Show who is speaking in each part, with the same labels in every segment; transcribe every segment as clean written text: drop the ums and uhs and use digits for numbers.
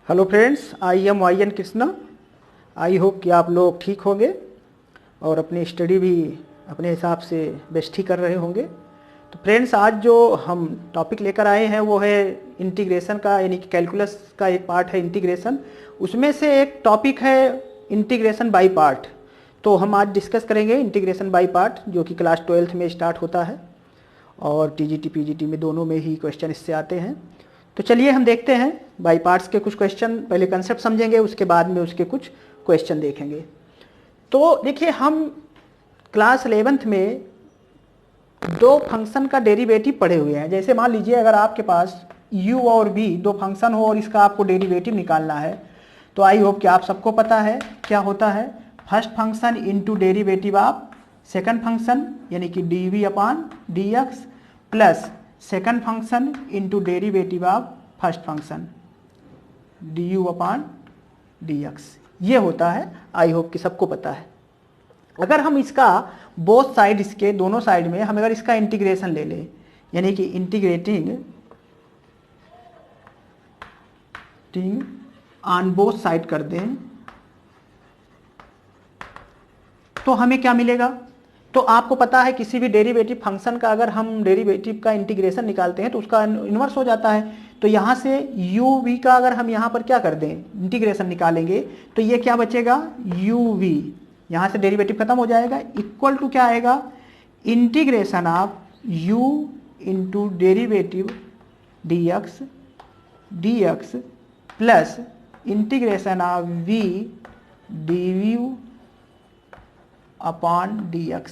Speaker 1: Hello friends, I am Y N Krishna. I hope कि आप लोग ठीक होंगे और अपनी स्टडी भी अपने हिसाब से बेस्ट ही कर रहे होंगे। तो फ्रेंड्स, आज जो हम टॉपिक लेकर आए हैं वो है इंटीग्रेशन का, यानी कि कैलकुलस का एक पार्ट है इंटीग्रेशन। उसमें से एक टॉपिक है इंटीग्रेशन बाय पार्ट। तो हम आज डिस्कस करेंगे इंटीग्रेशन बाय पार्ट, जो कि क्लास 12th में स्टार्ट होता है और टीजीटी पीजीटी में दोनों में ही क्वेश्चन इससे आते हैं। तो चलिए हम देखते हैं बाई पार्ट्स के कुछ क्वेश्चन। पहले कंसेप्ट समझेंगे, उसके बाद में उसके कुछ क्वेश्चन देखेंगे। तो देखिए, हम क्लास 11th में दो फंक्शन का डेरिवेटिव पढ़े हुए हैं। जैसे मान लीजिए अगर आपके पास u और v दो फंक्शन हो और इसका आपको डेरिवेटिव निकालना है, तो आई होप कि आप सबको पता है क्या होता है। First function into derivative of second function, यानी कि D upon d x, plus second function into derivative of first function D u upon d x. ये होता है, आई होप कि सबको पता है। अगर हम इसका बोथ साइड, इसके दोनों साइड में हम अगर इसका इंटीग्रेशन ले लें, यानी कि इंटीग्रेटिंग ऑन बोथ साइड कर दें, तो हमें क्या मिलेगा। तो आपको पता है किसी भी डेरिवेटिव फंक्शन का अगर हम डेरिवेटिव का इंटीग्रेशन निकालते हैं तो उसका इन्वर्स हो जाता है। तो यहाँ से u v का अगर हम यहाँ पर क्या कर दें, इंटीग्रेशन निकालेंगे, तो ये क्या बचेगा, u v, यहाँ से डेरिवेटिव खत्म हो जाएगा, इक्वल टू क्या आएगा, integration of u into derivative dx plus integration of v dv upon dx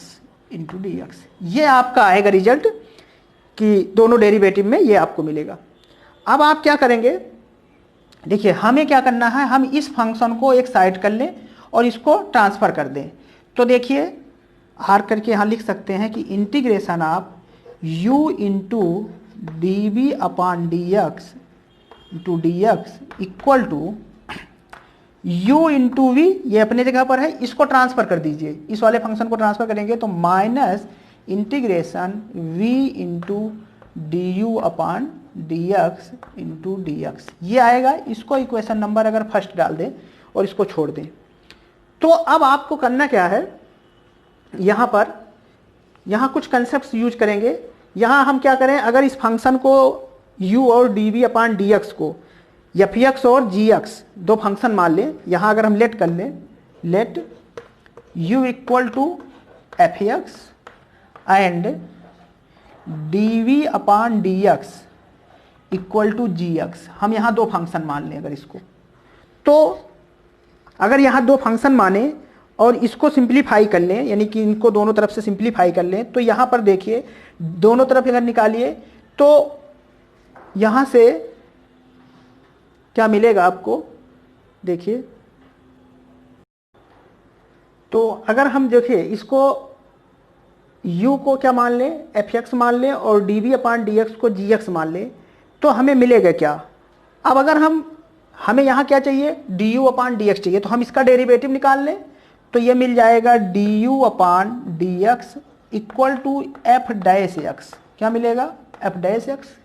Speaker 1: into dx। ये आपका आएगा रिजल्ट कि दोनों डेरिवेटिव में ये आपको मिलेगा। अब आप क्या करेंगे, देखिए हमें क्या करना है, हम इस फंक्शन को एक साइड कर लें और इसको ट्रांसफर कर दें। तो देखिए आर करके यहाँ लिख सकते हैं कि integration of u into d v upon d x into d x equal to u into v, ये अपने जगह पर है, इसको ट्रांसफर कर दीजिए, इस वाले फंक्शन को ट्रांसफर करेंगे तो minus integration v into D u upon d x into d x, ये आएगा। इसको इक्वेशन नंबर अगर फर्स्ट डाल दें और इसको छोड़ दें, तो अब आपको करना क्या है, यहाँ पर यहाँ कुछ कंसेप्ट यूज करेंगे। यहाँ हम क्या करें, अगर इस फंक्शन को u और d v upon d x को एफ एक्स और जी एक्स दो फंक्शन मान लें, यहाँ अगर हम लेट कर लें, let u equal to f x and d v upon d x equal to g x, हम यहाँ दो फंक्शन मान लें अगर इसको, तो अगर यहाँ दो फंक्शन माने और इसको सिंप्लीफाई कर लें, यानी कि इनको दोनों तरफ से सिंप्लीफाई कर लें, तो यहाँ पर देखिए दोनों तरफ अगर निकालिए तो यहाँ से क्या मिलेगा आपको, देखिए। तो अगर हम देखिए इसको u को क्या मान लें, एफ एक्स मान लें, और d v upon d x को जी एक्स मान लें, तो हमें मिलेगा क्या। अब अगर हमें यहाँ क्या चाहिए, D u upon d x चाहिए, तो हम इसका डेरिवेटिव निकाल लें, तो ये मिल जाएगा d u upon d x equal to f dash x. क्या मिलेगा, एफ डैश एक्स।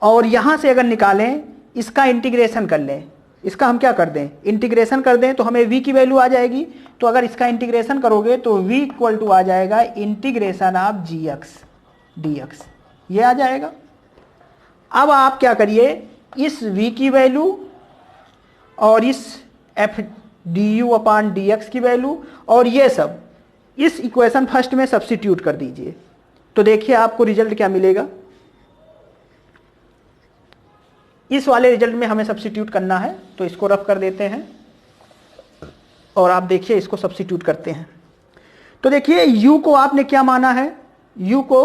Speaker 1: और यहाँ से अगर निकालें, इसका इंटीग्रेशन कर लें, इसका हम क्या कर दें, इंटीग्रेशन कर दें, तो हमें v की वैल्यू आ जाएगी। तो अगर इसका इंटीग्रेशन करोगे तो v इक्वल टू आ जाएगा integration of g x d x, ये आ जाएगा। अब आप क्या करिए, इस v की वैल्यू और इस F D u upon d x की वैल्यू और ये सब इस इक्वेशन फर्स्ट में सब्स्टिट्यूट कर दीजिए। तो देखिए आपको रिजल्ट क्या मिलेगा, इस वाले रिजल्ट में हमें सब्स्टिट्यूट करना है, तो इसको रफ कर देते हैं और आप देखिए इसको सब्स्टिट्यूट करते हैं। तो देखिए u को आपने क्या माना है, u को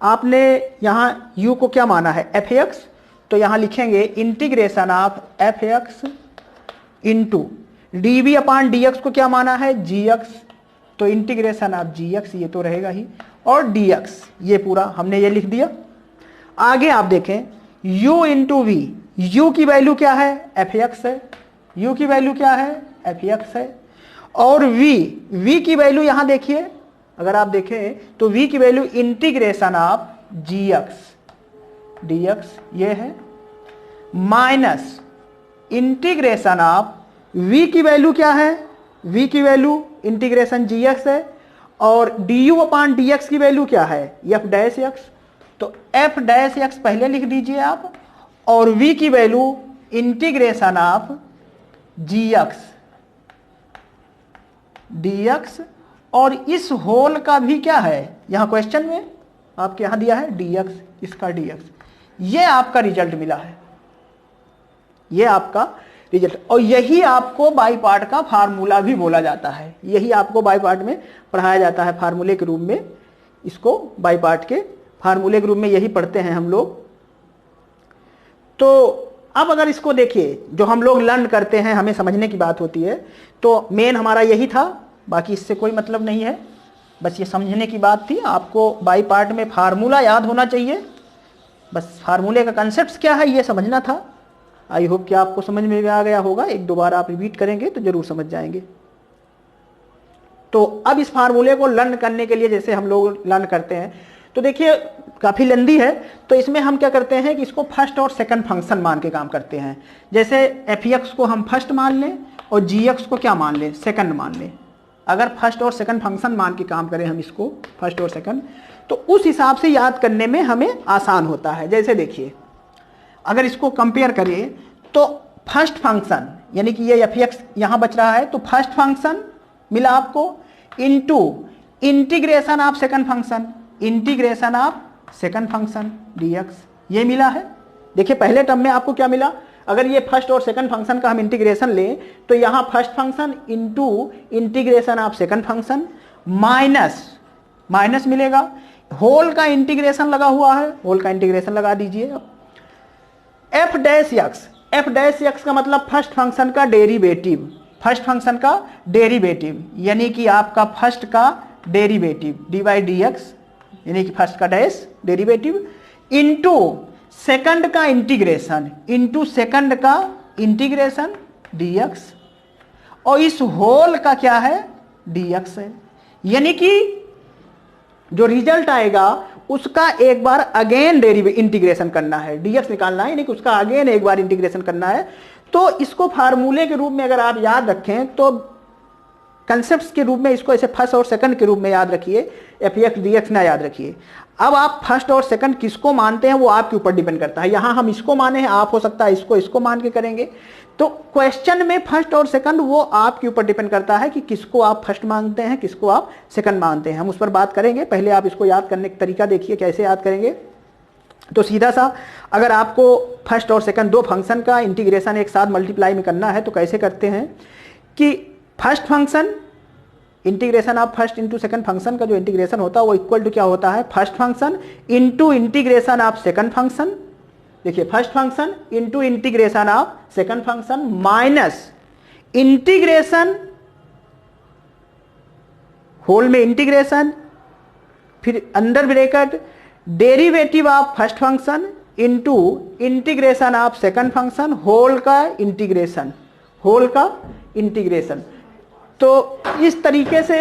Speaker 1: आपने यहाँ u को क्या माना है, एफ एक्स, तो यहाँ लिखेंगे integration of f x into d v upon d x को क्या माना है, जी एक्स, तो इंटीग्रेशन ऑफ जी एक्स, ये तो रहेगा ही, और डी एक्स, ये पूरा हमने ये लिख दिया। आगे आप देखें u इंटू वी, u की वैल्यू क्या है, एफ एक्स है, u की वैल्यू क्या है, एफ एक्स है, और v की वैल्यू यहाँ देखिए, अगर आप देखें तो v की value integration of g x dx ये है, माइनस इंटीग्रेशन ऑफ v की वैल्यू क्या है, v की वैल्यू इंटीग्रेशन gx है, और du अपान dx की वैल्यू क्या है, f डैश x। तो f डैश x पहले लिख दीजिए आप, और v की value integration of gx dx, और इस होल का भी क्या है, यहां क्वेश्चन में आपके यहां दिया है dx, इसका dx। ये आपका रिजल्ट मिला है, ये आपका रिजल्ट। और यही आपको बाई पार्ट का फार्मूला भी बोला जाता है, यही आपको बाई पार्ट में पढ़ाया जाता है फार्मूले के रूप में, इसको बाई पार्ट के फार्मूले के रूप में यही पढ़ते हैं हम लोग। तो अब अगर इसको देखिए, जो हम लोग लर्न करते हैं हमें समझने की बात होती है, तो मेन हमारा यही था, बाकी इससे कोई मतलब नहीं है, बस ये समझने की बात थी। आपको बाई पार्ट में फार्मूला याद होना चाहिए, बस फार्मूले का कंसेप्ट क्या है ये समझना था। आई होप कि आपको समझ में आ गया होगा, एक दो बार आप रिपीट करेंगे तो जरूर समझ जाएंगे। तो अब इस फार्मूले को लर्न करने के लिए जैसे हम लोग लर्न करते हैं, तो देखिए काफ़ी लंबी है, तो इसमें हम क्या करते हैं कि इसको फर्स्ट और सेकंड फंक्शन मान के काम करते हैं। जैसे एफ को हम फर्स्ट मान लें और जी को क्या मान लें, सेकंड मान लें। अगर फर्स्ट और सेकंड फंक्शन मान के काम करें हम इसको, फर्स्ट और सेकंड, तो उस हिसाब से याद करने में हमें आसान होता है। जैसे देखिए, अगर इसको कंपेयर करें तो फर्स्ट फंक्शन यानी कि ये एफ यहाँ बच रहा है, तो फर्स्ट फंक्शन मिला आपको into integration of second function, integration of second function dx, ये मिला है। देखिए पहले टर्म में आपको क्या मिला, अगर ये फर्स्ट और सेकंड फंक्शन का हम इंटीग्रेशन लें तो यहाँ first function into integration of second function minus minus मिलेगा, होल का इंटीग्रेशन लगा हुआ है, होल का इंटीग्रेशन लगा दीजिए। अब एफ डैश एक्स का मतलब फर्स्ट फंक्शन का डेरिवेटिव, फर्स्ट फंक्शन का डेरिवेटिव यानी कि आपका फर्स्ट का derivative D by d x, यानी कि फर्स्ट का डैश डेरिवेटिव इनटू सेकंड का इंटीग्रेशन, इनटू सेकंड का इंटीग्रेशन dx, और इस होल का क्या है dx है। यानी कि जो रिजल्ट आएगा उसका एक बार अगेन इंटीग्रेशन करना है, dx निकालना है, यानी कि उसका अगेन एक बार इंटीग्रेशन करना है। तो इसको फार्मूले के रूप में अगर आप याद रखें तो कंसेप्ट्स के रूप में इसको ऐसे फर्स्ट और सेकंड के रूप में याद रखिए, एफ एक्स डी एक्स ना याद रखिए। अब आप फर्स्ट और सेकंड किसको मानते हैं वो आपके ऊपर डिपेंड करता है। यहाँ हम इसको माने हैं, आप हो सकता है इसको मान के करेंगे। तो क्वेश्चन में फर्स्ट और सेकंड वो आपके ऊपर डिपेंड करता है कि किसको आप फर्स्ट मानते हैं, किसको आप सेकंड मानते हैं। हम उस पर बात करेंगे, पहले आप इसको याद करने का तरीका देखिए कैसे याद करेंगे। तो सीधा सा अगर आपको फर्स्ट और सेकंड दो फंक्शन का इंटीग्रेशन एक साथ मल्टीप्लाई में करना है तो कैसे करते हैं कि first function integration of first into second function का जो इंटीग्रेशन होता है वो इक्वल टू क्या होता है, first function into integration of second function. देखिए first function into integration of second function minus integration, whole में इंटीग्रेशन, फिर under bracket derivative of first function into integration of second function, whole का integration, whole का integration. तो इस तरीके से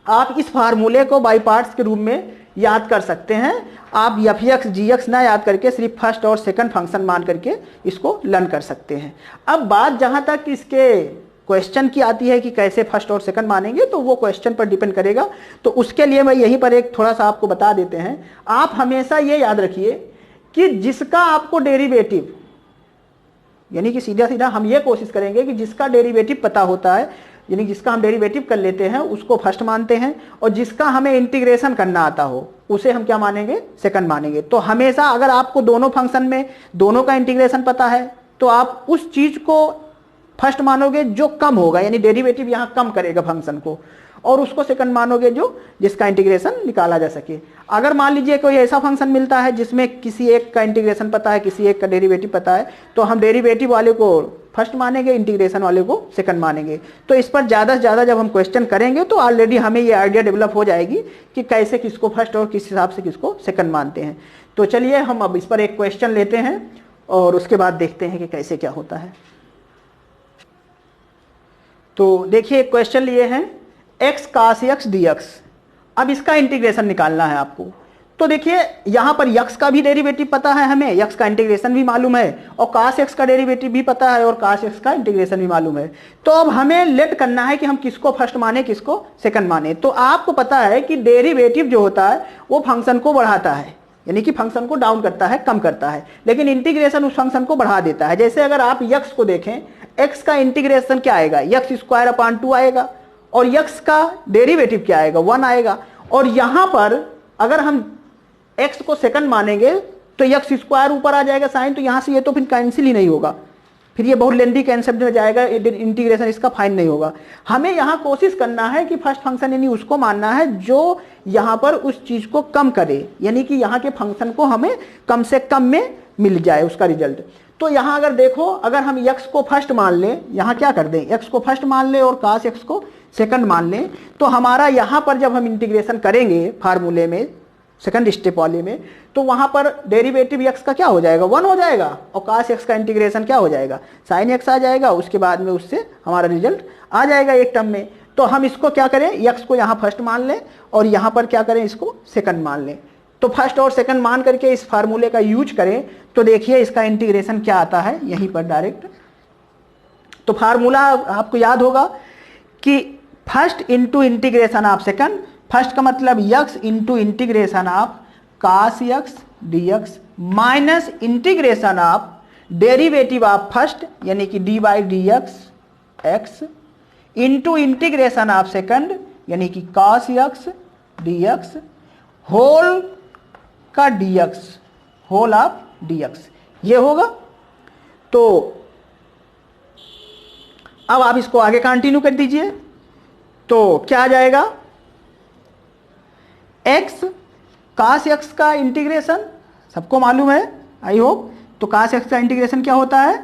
Speaker 1: आप इस फार्मूले को बाई पार्ट्स के रूप में याद कर सकते हैं। आप एफ एक्स जी एक्स ना याद करके सिर्फ फर्स्ट और सेकंड फंक्शन मान करके इसको लर्न कर सकते हैं। अब बात जहां तक इसके क्वेश्चन की आती है कि कैसे फर्स्ट और सेकंड मानेंगे, तो वो क्वेश्चन पर डिपेंड करेगा। तो उसके लिए मैं यहीं पर एक थोड़ा सा आपको बता देते हैं। आप हमेशा ये याद रखिए कि जिसका आपको डेरिवेटिव, यानी कि सीधा सीधा हम ये कोशिश करेंगे कि जिसका डेरिवेटिव पता होता है, यानी जिसका हम डेरिवेटिव कर लेते हैं उसको फर्स्ट मानते हैं, और जिसका हमें इंटीग्रेशन करना आता हो उसे हम क्या मानेंगे, सेकंड मानेंगे। तो हमेशा अगर आपको दोनों फंक्शन में दोनों का इंटीग्रेशन पता है तो आप उस चीज को फर्स्ट मानोगे जो कम होगा, यानी डेरिवेटिव यहाँ कम करेगा फंक्शन को, और उसको सेकंड मानोगे जो जिसका इंटीग्रेशन निकाला जा सके। अगर मान लीजिए कोई ऐसा फंक्शन मिलता है जिसमें किसी एक का इंटीग्रेशन पता है, किसी एक का डेरिवेटिव पता है, तो हम डेरिवेटिव वाले को फर्स्ट मानेंगे, इंटीग्रेशन वाले को सेकंड मानेंगे। तो इस पर ज़्यादा से ज़्यादा जब हम क्वेश्चन करेंगे तो ऑलरेडी हमें ये आइडिया डेवलप हो जाएगी कि कैसे किसको फर्स्ट और किस हिसाब से किसको सेकंड मानते हैं। तो चलिए हम अब इस पर एक क्वेश्चन लेते हैं और उसके बाद देखते हैं कि कैसे क्या होता है। तो देखिए क्वेश्चन लिए हैं x cos x dx। अब इसका इंटीग्रेशन निकालना है आपको। तो देखिए यहां पर यक्स का भी डेरिवेटिव पता है हमें, यक्स का इंटीग्रेशन भी मालूम है, और काश एक्स का डेरिवेटिव भी पता है और काश एक्स का इंटीग्रेशन भी मालूम है। तो अब हमें लेट करना है कि हम किसको फर्स्ट माने किसको सेकंड माने। तो आपको पता है कि डेरिवेटिव जो होता है वो फंक्शन को बढ़ाता है, यानी कि फंक्शन को डाउन करता है, कम करता है, लेकिन इंटीग्रेशन उस फंक्शन को बढ़ा देता है। जैसे अगर आप यक्स को देखें, एक्स का इंटीग्रेशन क्या आएगा, यक्स स्क्वायर अपॉन 2 आएगा, और यक्स का डेरिवेटिव क्या आएगा, 1 आएगा। और यहां पर अगर हम एक्स को सेकंड मानेंगे तो यक्स स्क्वायर ऊपर आ जाएगा साइन, तो यहां से ये तो फिर कैंसिल ही नहीं होगा, फिर ये बहुत लेंदी कंसेप्ट में जाएगा, इंटीग्रेशन इसका फाइन नहीं होगा। हमें यहां कोशिश करना है कि फर्स्ट फंक्शन यानी उसको मानना है जो यहां पर उस चीज को कम करे, यानी कि यहां के फंक्शन को हमें कम से कम में मिल जाए उसका रिजल्ट। तो यहां अगर देखो, अगर हम यक्स को फर्स्ट मान लें, यहां क्या कर दें, एक्स को फर्स्ट मान लें और काश एक्स को सेकंड मान लें, तो हमारा यहां पर जब हम इंटीग्रेशन करेंगे फार्मूले में सेकंड स्टेप वाले में, तो वहां पर डेरिवेटिव एक्स का क्या हो जाएगा, 1 हो जाएगा, और काश एक्स का इंटीग्रेशन क्या हो जाएगा, साइन एक्स आ जाएगा। उसके बाद में उससे हमारा रिजल्ट आ जाएगा एक टर्म में। तो हम इसको क्या करें, एक्स को यहाँ फर्स्ट मान लें और यहाँ पर क्या करें, इसको सेकंड मान लें। तो फर्स्ट और सेकंड मान करके इस फार्मूले का यूज करें तो देखिए इसका इंटीग्रेशन क्या आता है यहीं पर डायरेक्ट। तो फार्मूला आपको याद होगा कि first into integration of second, first का मतलब x into integration of cos x d x minus integration of derivative of first यानी कि d by d x x into integration of second यानी कि cos x d x whole का d x, whole of d x, ये होगा। तो अब आप इसको आगे कंटिन्यू कर दीजिए, तो क्या आ जाएगा, एक्स कास एक्स का इंटीग्रेशन सबको मालूम है आई होप। तो कास एक्स का इंटीग्रेशन क्या होता है,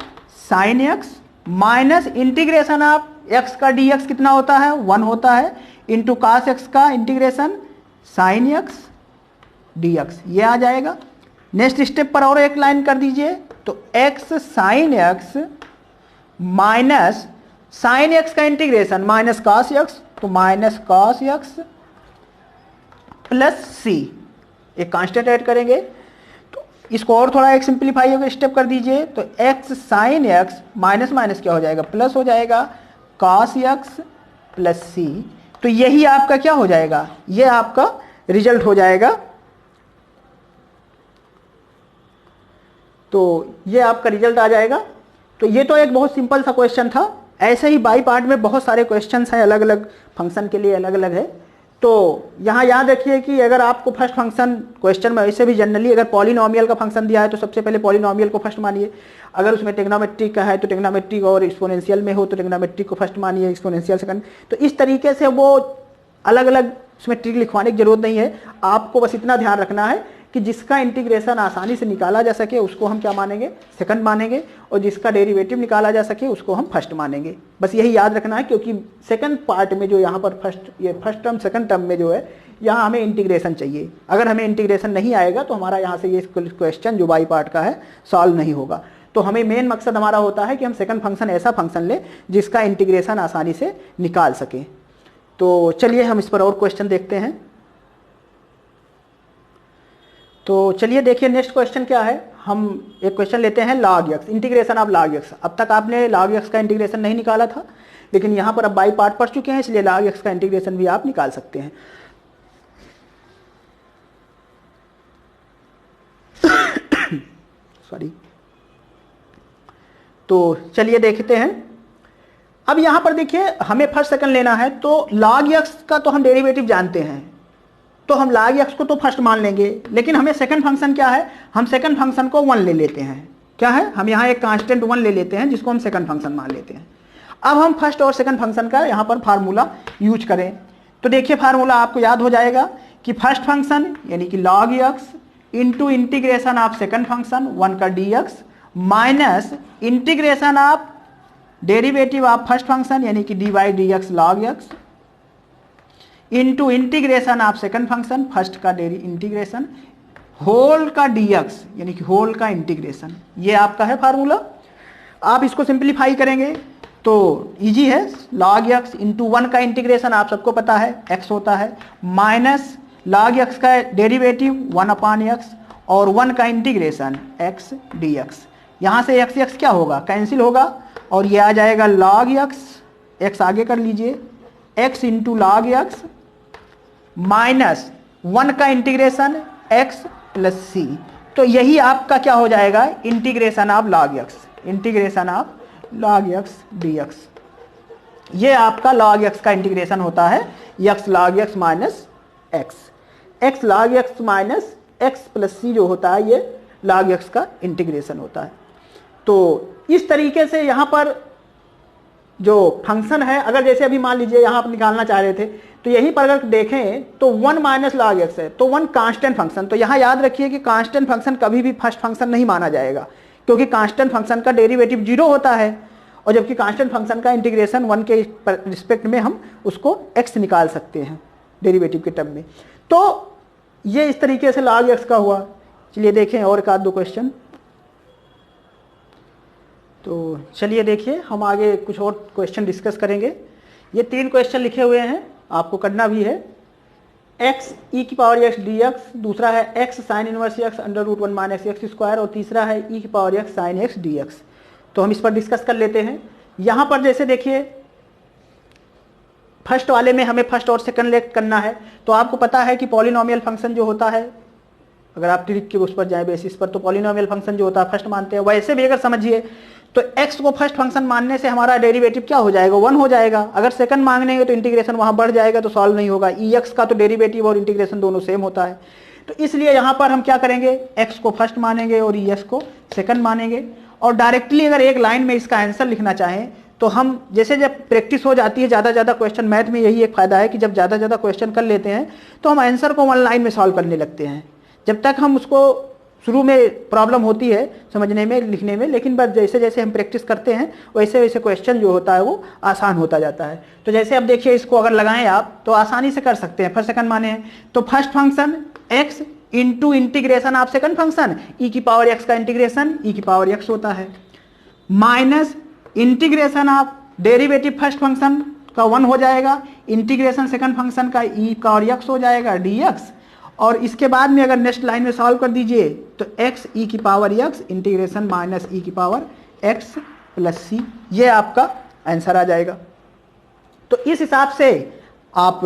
Speaker 1: sign x minus integration of x का डी एक्स कितना होता है, 1 होता है, इंटू कास एक्स का integration sign x d x, ये आ जाएगा। नेक्स्ट स्टेप पर और एक लाइन कर दीजिए, तो x sine x minus sine x का इंटीग्रेशन माइनस कास एक्स, तो माइनस कास एक्स प्लस सी, एक कांस्टेंट ऐड करेंगे। तो इसको और थोड़ा एक सिंप्लीफाई होकर स्टेप कर दीजिए, तो x sine x minus minus क्या हो जाएगा, प्लस हो जाएगा, कास एक्स प्लस सी। तो यही आपका क्या हो जाएगा, ये आपका रिजल्ट हो जाएगा। तो ये आपका रिजल्ट आ जाएगा। तो ये तो एक बहुत सिंपल सा क्वेश्चन था। ऐसे ही बाई पार्ट में बहुत सारे क्वेश्चंस हैं, अलग अलग फंक्शन के लिए अलग अलग है। तो यहाँ याद रखिए कि अगर आपको फर्स्ट फंक्शन क्वेश्चन में वैसे भी जनरली अगर पॉलिनोमियल का फंक्शन दिया है तो सबसे पहले पॉलिनोमियल को फर्स्ट मानिए। अगर उसमें ट्रिग्नोमेट्रिक का है तो ट्रिग्नोमेट्रिक, और एक्सपोनेंशियल में हो तो ट्रिग्नोमेट्रिक को फर्स्ट मानिए, एक्सपोनेंशियल सेकंड। तो इस तरीके से वो अलग अलग उसमें ट्रिक लिखवाने की जरूरत नहीं है। आपको बस इतना ध्यान रखना है कि जिसका इंटीग्रेशन आसानी से निकाला जा सके उसको हम क्या मानेंगे, सेकंड मानेंगे, और जिसका डेरिवेटिव निकाला जा सके उसको हम फर्स्ट मानेंगे। बस यही याद रखना है, क्योंकि सेकंड पार्ट में जो यहाँ पर फर्स्ट टर्म सेकंड टर्म में जो है यहाँ हमें इंटीग्रेशन चाहिए। अगर हमें इंटीग्रेशन नहीं आएगा तो हमारा यहाँ से ये क्वेश्चन जो बाई पार्ट का है सॉल्व नहीं होगा। तो हमें मेन मकसद हमारा होता है कि हम सेकंड फंक्शन ऐसा फंक्शन लें जिसका इंटीग्रेशन आसानी से निकाल सके। तो चलिए हम इस पर और क्वेश्चन देखते हैं। तो चलिए देखिए नेक्स्ट क्वेश्चन क्या है। हम एक क्वेश्चन लेते हैं log x, integration of log x. अब तक आपने लॉग एक्स का इंटीग्रेशन नहीं निकाला था, लेकिन यहाँ पर अब बाई पार्ट पढ़ चुके हैं, इसलिए लॉग एक्स का इंटीग्रेशन भी आप निकाल सकते हैं। सॉरी। तो चलिए देखते हैं। अब यहाँ पर देखिए हमें फर्स्ट सेकंड लेना है, तो लॉग एक्स का तो हम डेरिवेटिव जानते हैं, तो हम log x को तो फर्स्ट मान लेंगे, लेकिन हमें सेकंड फंक्शन क्या है, हम सेकंड फंक्शन को 1 ले लेते हैं। क्या है, हम यहाँ एक कांस्टेंट 1 ले लेते हैं जिसको हम सेकंड फंक्शन मान लेते हैं। अब हम फर्स्ट और सेकंड फंक्शन का यहाँ पर फार्मूला यूज करें, तो देखिए फार्मूला आपको याद हो जाएगा कि फर्स्ट फंक्शन यानी कि log x into integration of second function 1 का dx minus integration of derivative of first function यानी कि dy dx log x into integration of second function first का इंटीग्रेशन होल का dx यानी कि होल का इंटीग्रेशन। ये आपका है फार्मूला। आप इसको सिंप्लीफाई करेंगे तो इजी है। log x इंटू 1 का इंटीग्रेशन आप सबको पता है x होता है, माइनस log x का डेरिवेटिव 1/x और 1 का इंटीग्रेशन x dx। यहाँ से x क्या होगा, कैंसिल होगा और ये आ जाएगा log x आगे कर लीजिए, x into log x minus 1 का इंटीग्रेशन x प्लस सी। तो यही आपका क्या हो जाएगा, integration of log x dx। ये आपका log x का इंटीग्रेशन होता है, x log x minus x log x minus x plus C जो होता है ये log x का इंटीग्रेशन होता है। तो इस तरीके से यहाँ पर जो फंक्शन है, अगर जैसे अभी मान लीजिए यहाँ आप निकालना चाह रहे थे तो यहीं पर अगर देखें तो 1 माइनस log x है, तो 1 कांस्टेंट फंक्शन। तो यहाँ याद रखिए कि कांस्टेंट फंक्शन कभी भी फर्स्ट फंक्शन नहीं माना जाएगा, क्योंकि कांस्टेंट फंक्शन का डेरिवेटिव 0 होता है, और जबकि कांस्टेंट फंक्शन का इंटीग्रेशन 1 के रिस्पेक्ट में हम उसको x निकाल सकते हैं डेरिवेटिव के टर्म में। तो ये इस तरीके से log x का हुआ। चलिए देखें और एक आध दो क्वेश्चन। तो चलिए देखिए, हम आगे कुछ और क्वेश्चन डिस्कस करेंगे। ये 3 क्वेश्चन लिखे हुए हैं, आपको करना भी है। x e की पावर x dx, दूसरा है x sine inverse x under root 1 minus x square, और तीसरा है e की power x sign x dx। तो हम इस पर डिस्कस कर लेते हैं। यहाँ पर जैसे देखिए फर्स्ट वाले में हमें फर्स्ट और सेकंड लेट करना है, तो आपको पता है कि पॉलिनोमियल फंक्शन जो होता है, अगर आप ट्रिक के उस पर जाए बेसिस पर, तो पॉलिनोमियल फंक्शन जो होता है फर्स्ट मानते हैं। वैसे भी अगर समझिए तो x को फर्स्ट फंक्शन मानने से हमारा डेरिवेटिव क्या हो जाएगा, 1 हो जाएगा। अगर सेकंड मांगेंगे तो इंटीग्रेशन वहां बढ़ जाएगा, तो सॉल्व नहीं होगा। ex का तो डेरिवेटिव और इंटीग्रेशन दोनों सेम होता है, तो इसलिए यहाँ पर हम क्या करेंगे, x को फर्स्ट मानेंगे और es को सेकंड मानेंगे। और डायरेक्टली अगर एक लाइन में इसका आंसर लिखना चाहें तो हम जैसे जब प्रैक्टिस हो जाती है, ज़्यादा क्वेश्चन, मैथ में यही एक फ़ायदा है कि जब ज़्यादा क्वेश्चन कर लेते हैं तो हम आंसर को 1 लाइन में सॉल्व करने लगते हैं। जब तक हम उसको शुरू में प्रॉब्लम होती है समझने में, लिखने में, लेकिन बस जैसे जैसे हम प्रैक्टिस करते हैं वैसे वैसे क्वेश्चन जो होता है वो आसान होता जाता है। तो जैसे अब देखिए, इसको अगर लगाएं आप तो आसानी से कर सकते हैं। फर्स्ट सेकंड माने हैं तो first function x into integration of second function e की पावर x का इंटीग्रेशन e की पावर x होता है, minus integration of derivative first function का 1 हो जाएगा, इंटीग्रेशन सेकंड फंक्शन का e का और x हो जाएगा dx। और इसके बाद में अगर नेक्स्ट लाइन में सॉल्व कर दीजिए तो x e की power x integration minus e की पावर x प्लस सी, ये आपका आंसर आ जाएगा। तो इस हिसाब से आप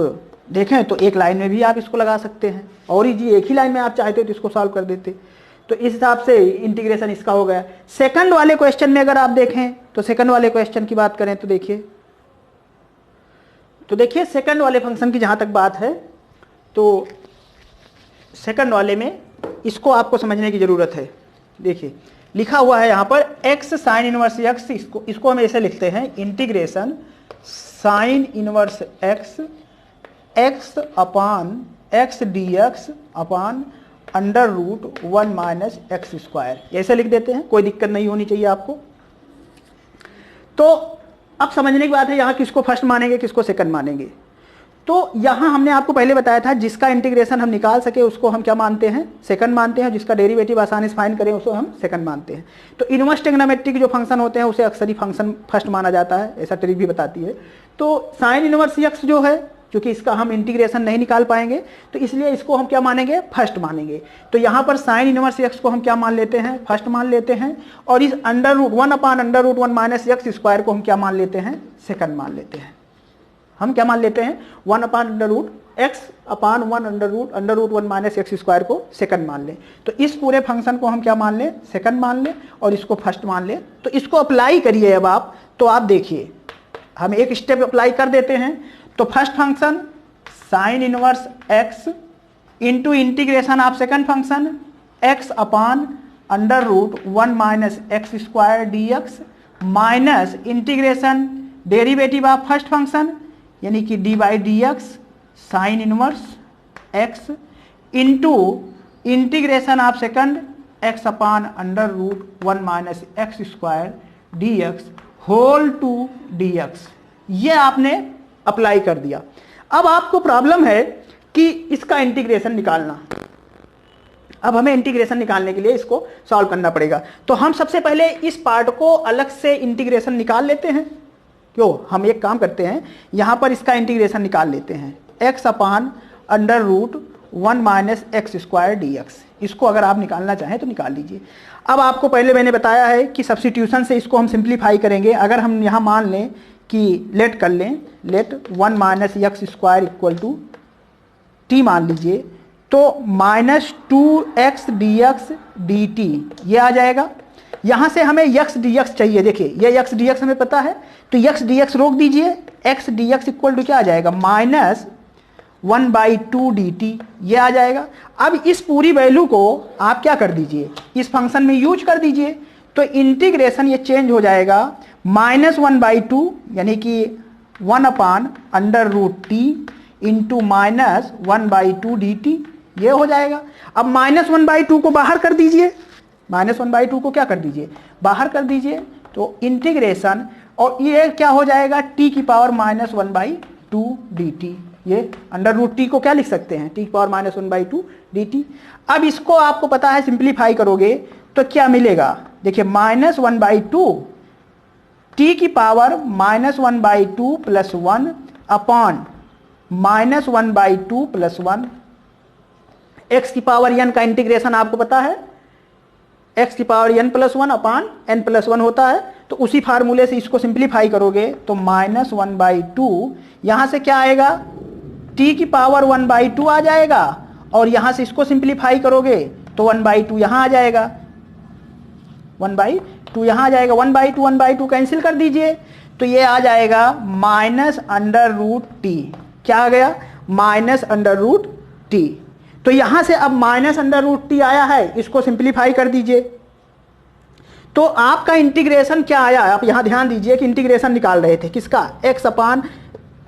Speaker 1: देखें तो एक लाइन में भी आप इसको लगा सकते हैं, और ही जी एक ही लाइन में आप चाहते तो इसको सॉल्व कर देते। तो इस हिसाब से इंटीग्रेशन इसका हो गया। सेकंड वाले क्वेश्चन में अगर आप देखें तो सेकंड वाले क्वेश्चन की बात करें तो देखिए सेकंड वाले फंक्शन की जहां तक बात है, तो सेकंड वाले में इसको आपको समझने की जरूरत है। देखिए लिखा हुआ है यहाँ पर x साइन इनवर्स x, इसको हम ऐसे लिखते हैं, integration sine inverse x upon x dx upon under root 1 minus x square, ऐसे लिख देते हैं, कोई दिक्कत नहीं होनी चाहिए आपको। तो अब समझने की बात है यहाँ किसको फर्स्ट मानेंगे किसको सेकंड मानेंगे। तो यहाँ हमने आपको पहले बताया था जिसका इंटीग्रेशन हम निकाल सके उसको हम क्या मानते हैं, सेकंड मानते हैं, जिसका डेरिवेटिव आसानी से फाइंड करें उसको हम सेकंड मानते हैं। तो इनवर्स ट्रिग्नोमेट्रिक जो फंक्शन होते हैं उसे अक्सर ही फंक्शन फर्स्ट माना जाता है, ऐसा ट्रिक भी बताती है। तो साइन इनवर्स x जो है, क्योंकि इसका हम इंटीग्रेशन नहीं निकाल पाएंगे तो इसलिए इसको हम क्या मानेंगे, फर्स्ट मानेंगे। तो यहाँ पर साइन इनवर्स x को हम क्या मान लेते हैं, फर्स्ट मान लेते हैं, और इस under root 1 upon under root 1 minus x square को हम क्या मान लेते हैं, सेकंड मान लेते हैं। हम क्या मान लेते हैं, 1 upon under root x upon 1 under root 1 minus x square को सेकंड मान लें। तो इस पूरे फंक्शन को हम क्या मान लें, सेकंड मान लें, और इसको फर्स्ट मान लें। तो इसको अप्लाई करिए अब आप, तो आप देखिए हम एक स्टेप अप्लाई कर देते हैं। तो first function sine inverse x into integration of second function x upon under root 1 minus x square dx minus integration derivative of first function यानी कि dy dx sine inverse x into integration of second x upon under root 1 minus x square dx whole to dx। ये आपने apply कर दिया। अब आपको problem है कि इसका इंटीग्रेशन निकालना। अब हमें इंटीग्रेशन निकालने के लिए इसको सॉल्व करना पड़ेगा। तो हम सबसे पहले इस पार्ट को अलग से इंटीग्रेशन निकाल लेते हैं। क्यों, हम एक काम करते हैं, यहां पर इसका इंटीग्रेशन निकाल लेते हैं, x upon under root 1 minus x square d x. इसको अगर आप निकालना चाहें तो निकाल लीजिए। अब आपको पहले मैंने बताया है कि सब्स्टिट्यूशन से इसको हम सिंप्लीफाई करेंगे। अगर हम यहाँ मान लें कि लेट कर लें, let 1 minus x square equal to t मान लीजिए, तो माइनस 2x dx dt ये आ जाएगा। यहाँ से हमें x dx चाहिए, देखिए ये x dx हमें पता है, तो x dx रोक दीजिए, x dx इक्वल टू क्या आ जाएगा, माइनस 1/2 dt ये आ जाएगा। अब इस पूरी वैल्यू को आप क्या कर दीजिए, इस फंक्शन में यूज कर दीजिए, तो इंटीग्रेशन ये चेंज हो जाएगा माइनस 1/2 यानी कि 1/√t इंटू माइनस 1/2 dt ये हो जाएगा। अब माइनस 1/2 को बाहर कर दीजिए, माइनस 1/2 को क्या कर दीजिए, बाहर कर दीजिए, तो इंटीग्रेशन और ये क्या हो जाएगा, t की पावर माइनस 1/2 dt। ये √t को क्या लिख सकते हैं, t की पावर माइनस 1/2 dt। अब इसको आपको पता है सिंप्लीफाई करोगे तो क्या मिलेगा, देखिए माइनस 1/2 t की power minus 1/2 plus 1 upon minus 1/2 plus 1, x की पावर n का इंटीग्रेशन आपको पता है, x की पावर n प्लस 1 अपान n प्लस 1 होता है, तो उसी फार्मूले से इसको सिंप्लीफाई करोगे तो माइनस 1/2 यहाँ से क्या आएगा, t की पावर 1/2 आ जाएगा, और यहाँ से इसको सिंप्लीफाई करोगे तो 1/2 यहाँ आ जाएगा, 1/2 यहाँ आ जाएगा, 1/2 कैंसिल कर दीजिए, तो ये आ जाएगा माइनस √t। क्या आ गया, माइनस √t। तो यहां से अब माइनस √t आया है, इसको सिंप्लीफाई कर दीजिए, तो आपका इंटीग्रेशन क्या आया, आप यहां ध्यान दीजिए कि इंटीग्रेशन निकाल रहे थे किसका, x upon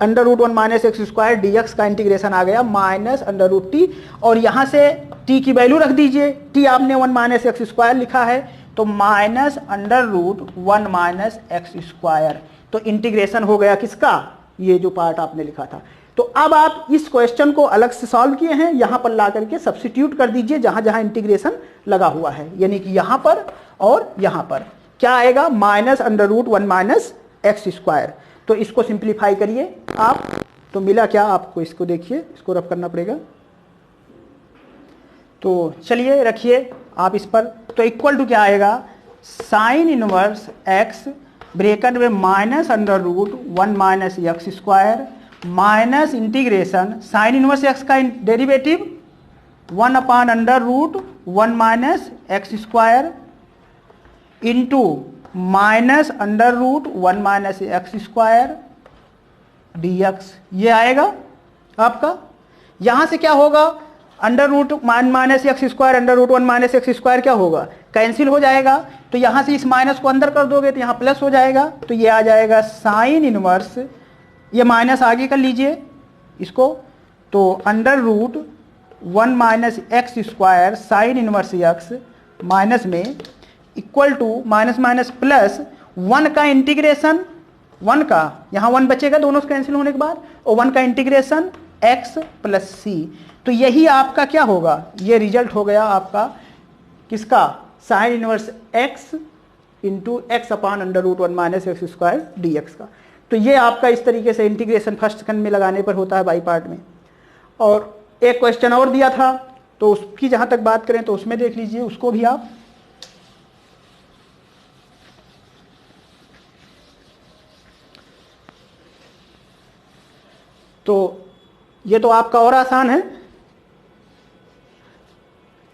Speaker 1: √1 minus x square dx का इंटीग्रेशन आ गया माइनस √t, और यहां से t की वैल्यू रख दीजिए, t आपने 1 माइनस एक्स स्क्वायर लिखा है, तो माइनस √1 माइनस एक्स स्क्वायर, तो इंटीग्रेशन हो गया किसका, ये जो पार्ट आपने लिखा था। तो अब आप इस क्वेश्चन को अलग से सॉल्व किए हैं, यहां पर ला करके सब्स्टिट्यूट कर दीजिए जहां जहां इंटीग्रेशन लगा हुआ है, यानी कि यहां पर और यहां पर क्या आएगा, माइनस √1 माइनस एक्स स्क्वायर। तो इसको सिंप्लीफाई करिए आप, तो मिला क्या आपको, इसको देखिए, इसको रफ करना पड़ेगा, तो चलिए रखिए आप इस पर, तो इक्वल टू क्या आएगा, साइन इनवर्स x ब्रैकेट में minus √1 minus x square minus integration sine inverse x का derivative 1/√1 minus x square into minus √1 minus x square dx ये आएगा आपका। यहां से क्या होगा, √1 minus x square √1 minus x square क्या होगा, कैंसिल हो जाएगा, तो यहां से इस माइनस को अंदर कर दोगे तो यहां प्लस हो जाएगा, तो ये आ जाएगा साइन इनवर्स, ये माइनस आगे कर लीजिए इसको, तो √1 minus x square sine inverse x minus में equal to minus minus plus 1 का इंटीग्रेशन, 1 का यहाँ 1 बचेगा दोनों से कैंसिल होने के बाद, और 1 का इंटीग्रेशन x प्लस सी, तो यही आपका क्या होगा, ये रिजल्ट हो गया आपका किसका, sine inverse x into x upon √1 minus x square dx का। तो ये आपका इस तरीके से इंटीग्रेशन फर्स्ट सेकंड में लगाने पर होता है बाई पार्ट में। और एक क्वेश्चन और दिया था, तो उसकी जहां तक बात करें तो उसमें देख लीजिए, उसको भी आप, तो ये तो आपका और आसान है,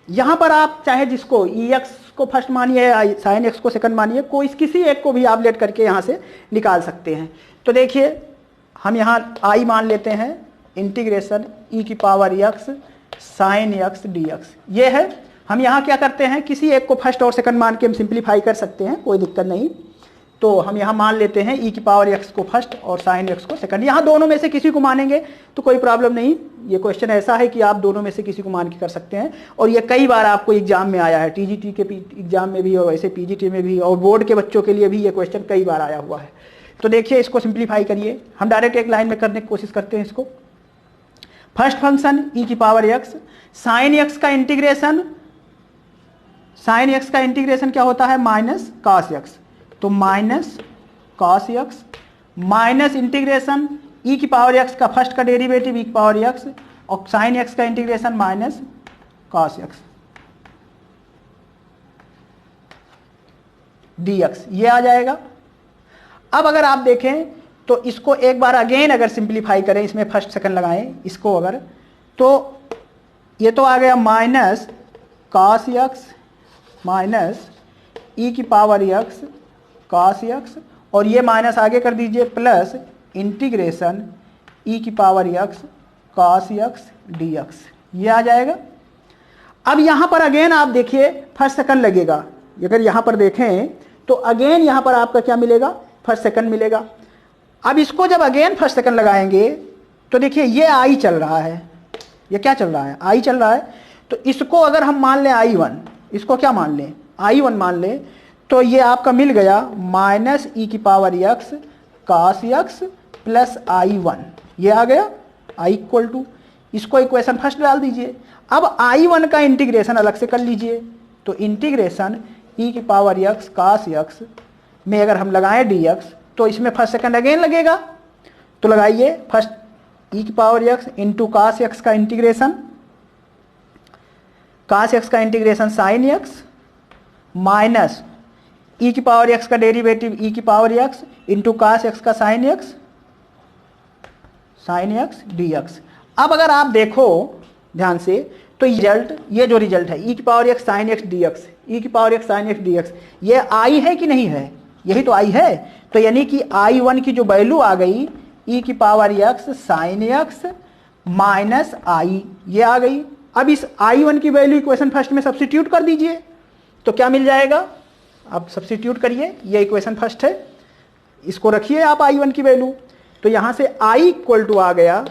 Speaker 1: यहां पर आप चाहे जिसको ex को फर्स्ट मानिए या साइन x को सेकंड मानिए, कोई किसी एक को भी आप लेट करके यहां से निकाल सकते हैं। तो देखिए हम यहां i मान लेते हैं, इंटीग्रेशन e की power x sign x dx ये है। हम यहां क्या करते हैं, किसी एक को फर्स्ट और सेकंड मान के हम सिंप्लीफाई कर सकते हैं, कोई दिक्कत नहीं। तो हम यहाँ मान लेते हैं e की पावर x को फर्स्ट और साइन x को सेकंड, यहाँ दोनों में से किसी को मानेंगे तो कोई प्रॉब्लम नहीं। ये क्वेश्चन ऐसा है कि आप दोनों में से किसी को मान के कर सकते हैं, और ये कई बार आपको एग्जाम में आया है, टीजीटी के एग्जाम में भी और वैसे पीजीटी में भी, और बोर्ड के बच्चों के लिए भी ये क्वेश्चन कई बार आया हुआ है। तो देखिए इसको सिंप्लीफाई करिए, हम डायरेक्ट एक लाइन में करने की कोशिश करते हैं इसको। फर्स्ट फंक्शन e की पावर x, साइन x का इंटीग्रेशन, साइन x का इंटीग्रेशन क्या होता है, माइनस कॉस x, तो minus cos x minus integration e की पावर x का फर्स्ट का डेरिवेटिव e की पावर x, और साइन एक्स का integration minus cos x dx, ये आ जाएगा। अब अगर आप देखें तो इसको एक बार अगेन अगर सिंप्लीफाई करें, इसमें फर्स्ट सेकंड लगाएं इसको अगर, तो ये तो आ गया minus cos x minus e की पावर एक्स कॉस एक्स, और ये माइनस आगे कर दीजिए प्लस इंटीग्रेशन ई की power x cos x dx, ये आ जाएगा। अब यहाँ पर अगेन आप देखिए फर्स्ट सेकंड लगेगा, अगर यहाँ पर देखें तो अगेन यहाँ पर आपका क्या मिलेगा, फर्स्ट सेकंड मिलेगा। अब इसको जब अगेन फर्स्ट सेकंड लगाएंगे तो देखिए ये आई चल रहा है, ये क्या चल रहा है, आई चल रहा है। तो इसको अगर हम मान लें I1, इसको क्या मान लें, I1 मान लें, तो ये आपका मिल गया माइनस ई की power x cos x plus I1, ये आ गया I इक्वल टू, इसको इक्वेशन फर्स्ट डाल दीजिए। अब I1 का इंटीग्रेशन अलग से कर लीजिए, तो इंटीग्रेशन ई की पावर एक्स कॉस एक्स में अगर हम लगाएं dx, तो इसमें फर्स्ट सेकंड अगेन लगेगा, तो लगाइए फर्स्ट ई की power x into cos x का इंटीग्रेशन, कॉस एक्स का integration sign x minus e की पावर एक्स का डेरिवेटिव ई की power x into cos x का साइन एक्स dx। अब अगर आप देखो ध्यान से तो रिजल्ट, ये जो रिजल्ट है ई की power x sine x dx, ई की power x sine x dx, ये आई है कि नहीं है, यही तो आई है। तो यानी कि I1 की जो वैल्यू आ गई ई की power x sine x minus I, ये आ गई। अब इस I1 की वैल्यू इक्वेशन फर्स्ट में सब्स्टिट्यूट कर दीजिए, तो क्या मिल जाएगा, आप सब्स्टिट्यूट करिए, ये इक्वेशन फर्स्ट है, इसको रखिए आप I1 की वैल्यू, तो यहां से I इक्वल टू आ गया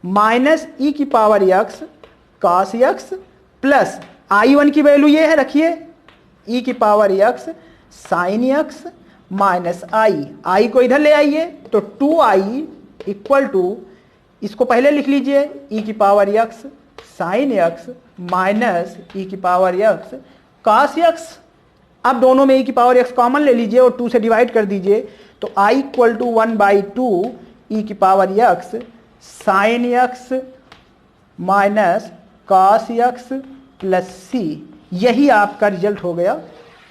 Speaker 1: माइनस ई की power x cos x plus I1 की वैल्यू ये है, रखिए ई की power x sine x minus I को इधर ले आइए, तो 2i इक्वल टू, इसको पहले लिख लीजिए ई की power x sine x minus e की पावर एक्स कॉस एक्स। अब दोनों में ई की पावर एक्स कॉमन ले लीजिए और 2 से डिवाइड कर दीजिए, तो i इक्वल टू 1/2 ई की power x sine x minus cos x plus C, यही आपका रिजल्ट हो गया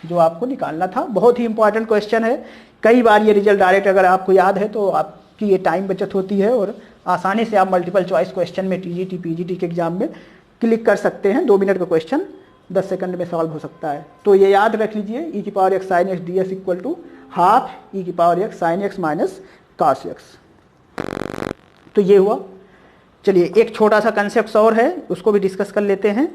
Speaker 1: जो आपको निकालना था। बहुत ही इंपॉर्टेंट क्वेश्चन है, कई बार ये रिजल्ट डायरेक्ट अगर आपको याद है तो आपकी ये टाइम बचत होती है और आसानी से आप मल्टीपल चॉइस क्वेश्चन में टीजीटी पीजीटी के एग्जाम में क्लिक कर सकते हैं। 2 मिनट का क्वेश्चन 10 सेकंड में सॉल्व हो सकता है। तो ये याद रख लीजिए ई की power x sine x d s equal to half e की power x sine x minus cos x. तो ये हुआ। चलिए एक छोटा सा कंसेप्ट और है, उसको भी डिस्कस कर लेते हैं।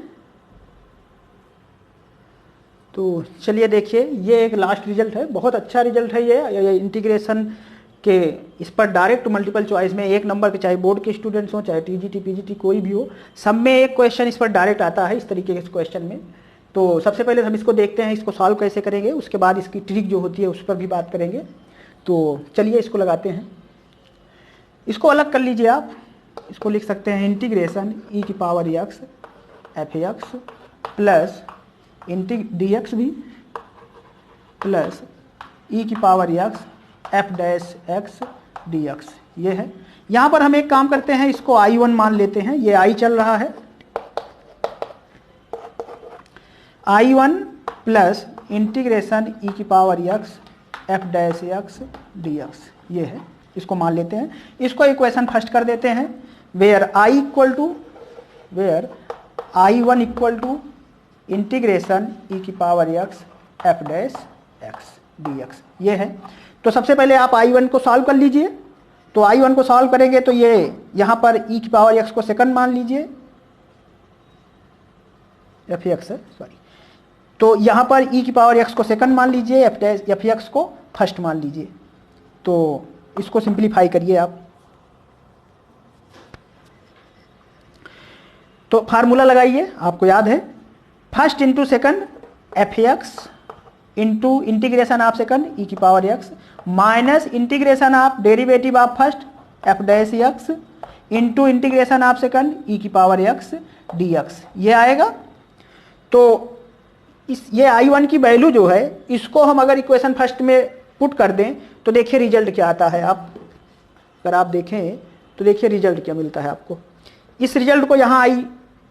Speaker 1: तो चलिए देखिए, ये एक लास्ट रिजल्ट है, बहुत अच्छा रिजल्ट है ये इंटीग्रेशन के। इस पर डायरेक्ट मल्टीपल चॉइस में 1 नंबर के, चाहे बोर्ड के स्टूडेंट्स हो चाहे टीजीटी पीजीटी कोई भी हो, सब में एक क्वेश्चन इस पर डायरेक्ट आता है इस तरीके के क्वेश्चन में। तो सबसे पहले हम इसको देखते हैं, इसको सॉल्व कैसे करेंगे, उसके बाद इसकी ट्रिक जो होती है उस पर भी बात करेंगे। तो चलिए इसको लगाते हैं। इसको अलग कर लीजिए आप, इसको लिख सकते हैं इंटीग्रेशन ई की power x F x plus D x भी प्लस ई की power x f dash x d x, ये है। यहाँ पर हम एक काम करते हैं, इसको I1 मान लेते हैं, ये I चल रहा है, I1 प्लस इंटीग्रेशन ई की power x f dash x d x, ये है, इसको मान लेते हैं। इसको इक्वेशन फर्स्ट कर देते हैं, where I1 equal to integration e की power x f dash x d x, ये है। तो सबसे पहले आप I1 को सॉल्व कर लीजिए। तो I1 को सॉल्व करेंगे तो ये यहाँ पर ई की पावर एक्स को सेकंड मान लीजिए, एफ एक्स है सॉरी, तो यहाँ पर ई की पावर एक्स को सेकंड मान लीजिए, एफ एक्स को फर्स्ट मान लीजिए। तो इसको सिंप्लीफाई करिए आप। तो फार्मूला लगाइए, आपको याद है, first into second F x into integration आप सेकंड ई की पावर एक्स माइनस इंटीग्रेशन आप डेरिवेटिव आप first F dash x into integration आप सेकंड ई की पावर एक्स डी एक्स, ये आएगा। तो ये I1 की वैल्यू जो है, इसको हम अगर इक्वेशन फर्स्ट में पुट कर दें तो देखिए रिजल्ट क्या आता है। आप अगर आप देखें तो देखिए रिजल्ट क्या मिलता है आपको। इस रिजल्ट को यहाँ आई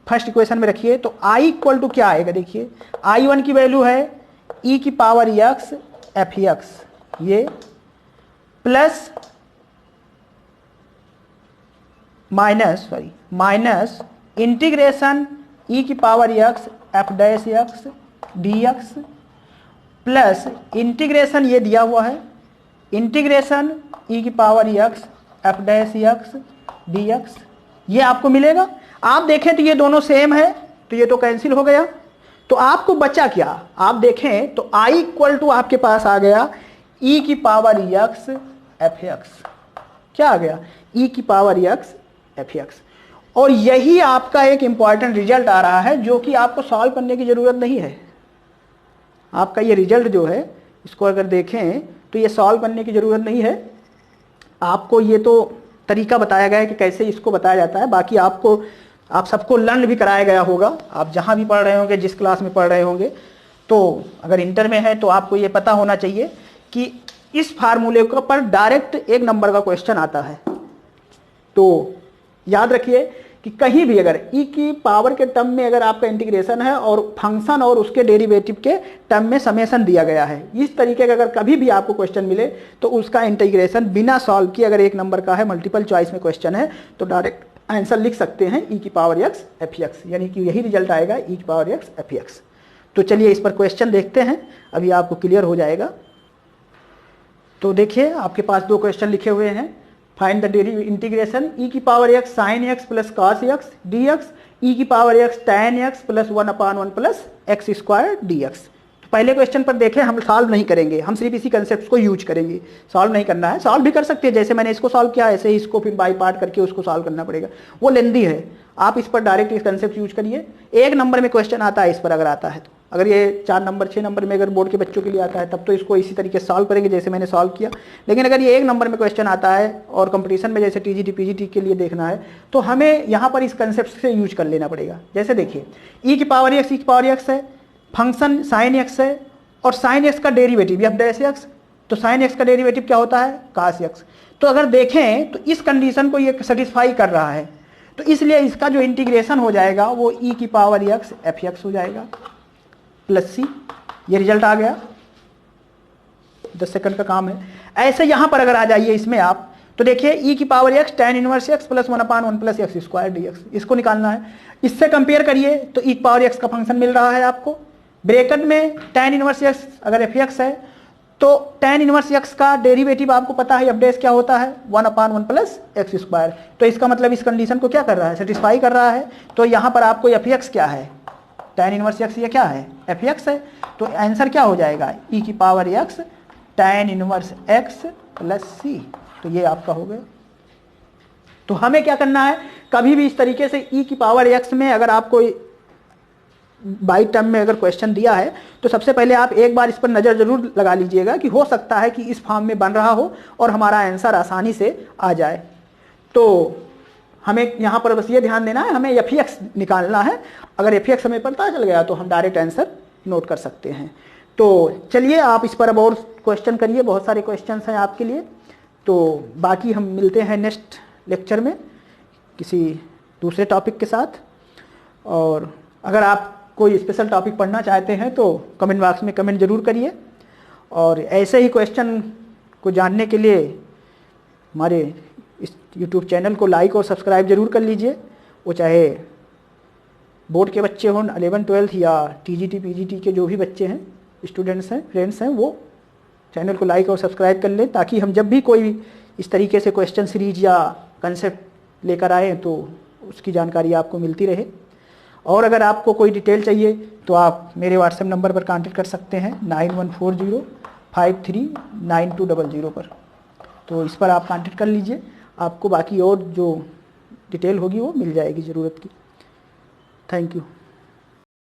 Speaker 1: फर्स्ट इक्वेशन में रखिए, तो I इक्वल टू क्या आएगा, देखिए I1 की वैल्यू है e की पावर x एफ एक्स, ये प्लस माइनस इंटीग्रेशन e की power x F dash x d x plus integration ये दिया हुआ है इंटीग्रेशन e की power x F dash x d x, ये आपको मिलेगा। आप देखें तो ये दोनों सेम है, तो ये तो कैंसिल हो गया, तो आपको बचा क्या, आप देखें तो I इक्वल टू आपके पास आ गया e की पावर x एफ एक्स, क्या आ गया e की पावर x एफ एक्स। और यही आपका एक इंपॉर्टेंट रिजल्ट आ रहा है जो कि आपको सॉल्व करने की जरूरत नहीं है। आपका ये रिजल्ट जो है इसको अगर देखें तो ये सॉल्व करने की जरूरत नहीं है, आपको ये तो तरीका बताया गया है कि कैसे इसको बताया जाता है, बाकी आप सबको लर्न भी कराया गया होगा, आप जहाँ भी पढ़ रहे होंगे, जिस क्लास में पढ़ रहे होंगे, तो अगर इंटर में है तो आपको ये पता होना चाहिए कि इस फार्मूले को पर डायरेक्ट 1 नंबर का क्वेश्चन आता है। तो याद रखिए कि कहीं भी अगर e की पावर के टर्म में अगर आपका इंटीग्रेशन है और फंक्शन और उसके डेरिवेटिव के टर्म में समेशन दिया गया है, इस तरीके का अगर कभी भी आपको क्वेश्चन मिले तो उसका इंटीग्रेशन बिना सॉल्व किए, अगर 1 नंबर का है, मल्टीपल चॉइस में क्वेश्चन है, तो डायरेक्ट आंसर लिख सकते हैं e की पावर x एफ एक्स, यानी कि यही रिजल्ट आएगा e की पावर x एफ एक्स। तो चलिए इस पर क्वेश्चन देखते हैं, अभी आपको क्लियर हो जाएगा। तो देखिए आपके पास 2 क्वेश्चन लिखे हुए हैं। फाइंड द इंटीग्रेशन e की power x sign x plus cos x d x, e की power x tan x plus 1/1 plus x square d x. तो पहले क्वेश्चन पर देखें, हम सॉल्व नहीं करेंगे, हम सिर्फ इसी कंसेप्ट को यूज करेंगे, सॉल्व नहीं करना है। सॉल्व भी कर सकते हैं, जैसे मैंने इसको सॉल्व किया ऐसे ही इसको फिर बाई पार्ट करके उसको सॉल्व करना पड़ेगा, वो लेंदी है। आप इस पर डायरेक्ट इस कंसेप्ट यूज करिए। 1 नंबर में क्वेश्चन आता है इस पर, अगर आता है तो, अगर ये 4 नंबर 6 नंबर में अगर बोर्ड के बच्चों के लिए आता है तब तो इसको इसी तरीके से सॉल्व करेंगे जैसे मैंने सॉल्व किया। लेकिन अगर ये 1 नंबर में क्वेश्चन आता है और कंपटीशन में जैसे टीजीटी पीजीटी के लिए देखना है, तो हमें यहाँ पर इस कंसेप्ट से यूज कर लेना पड़ेगा। जैसे देखिए e की पावर x, e की पावर x है, फंक्शन साइन x है और साइन x का डेरिवेटिव एफ डैश एक्स, तो साइन x का डेरिवेटिव क्या होता है cos x। तो अगर देखें तो इस कंडीशन को ये सेटिस्फाई कर रहा है, तो इसलिए इसका जो इंटीग्रेशन हो जाएगा वो e की पावर x एफ एक्स हो जाएगा प्लस c। ये रिजल्ट आ गया, 10 सेकंड का काम है। ऐसे यहां पर अगर आ जाइए इसमें आप, तो देखिए e की power x tan inverse x plus 1/1 plus x square d x, इसको निकालना है। इससे कंपेयर करिए तो e की पावर x का फंक्शन मिल रहा है आपको, ब्रैकेट में tan इनवर्स x अगर एफ एक्स है तो tan इनवर्स x का डेरिवेटिव आपको पता है एफ डैश क्या होता है 1/1 प्लस एक्स स्क्वायर। तो इसका मतलब इस कंडीशन को क्या कर रहा है, सेटिस्फाई कर रहा है। तो यहाँ पर आपको एफ एक्स क्या है, tan इनवर्स x ये क्या है एफ एक्स है, तो आंसर क्या हो जाएगा e की power x tan inverse x plus c। तो ये आपका हो गया। तो हमें क्या करना है, कभी भी इस तरीके से e की पावर x में अगर आपको बाई टर्म में अगर क्वेश्चन दिया है तो सबसे पहले आप एक बार इस पर नज़र जरूर लगा लीजिएगा कि हो सकता है कि इस फॉर्म में बन रहा हो और हमारा आंसर आसानी से आ जाए। तो हमें यहाँ पर बस ये ध्यान देना है, हमें एफ एक्स निकालना है। अगर एफ एक्स हमें पता चल गया तो हम डायरेक्ट आंसर नोट कर सकते हैं। तो चलिए आप इस पर अब और क्वेश्चन करिए, बहुत सारे क्वेश्चन हैं आपके लिए। तो बाकी हम मिलते हैं नेक्स्ट लेक्चर में किसी दूसरे टॉपिक के साथ। और अगर आप कोई स्पेशल टॉपिक पढ़ना चाहते हैं तो कमेंट बॉक्स में कमेंट जरूर करिए। और ऐसे ही क्वेश्चन को जानने के लिए हमारे इस यूट्यूब चैनल को लाइक और सब्सक्राइब जरूर कर लीजिए, वो चाहे बोर्ड के बच्चे हों 11 12 या टीजीटी पीजीटी के जो भी बच्चे हैं, स्टूडेंट्स हैं, फ्रेंड्स हैं, वो चैनल को लाइक और सब्सक्राइब कर लें ताकि हम जब भी कोई इस तरीके से क्वेश्चन सीरीज या कंसेप्ट लेकर आए तो उसकी जानकारी आपको मिलती रहे। और अगर आपको कोई डिटेल चाहिए तो आप मेरे व्हाट्सएप नंबर पर कांटेक्ट कर सकते हैं 9140539200 पर। तो इस पर आप कांटेक्ट कर लीजिए, आपको बाकी और जो डिटेल होगी वो मिल जाएगी ज़रूरत की। Thank you.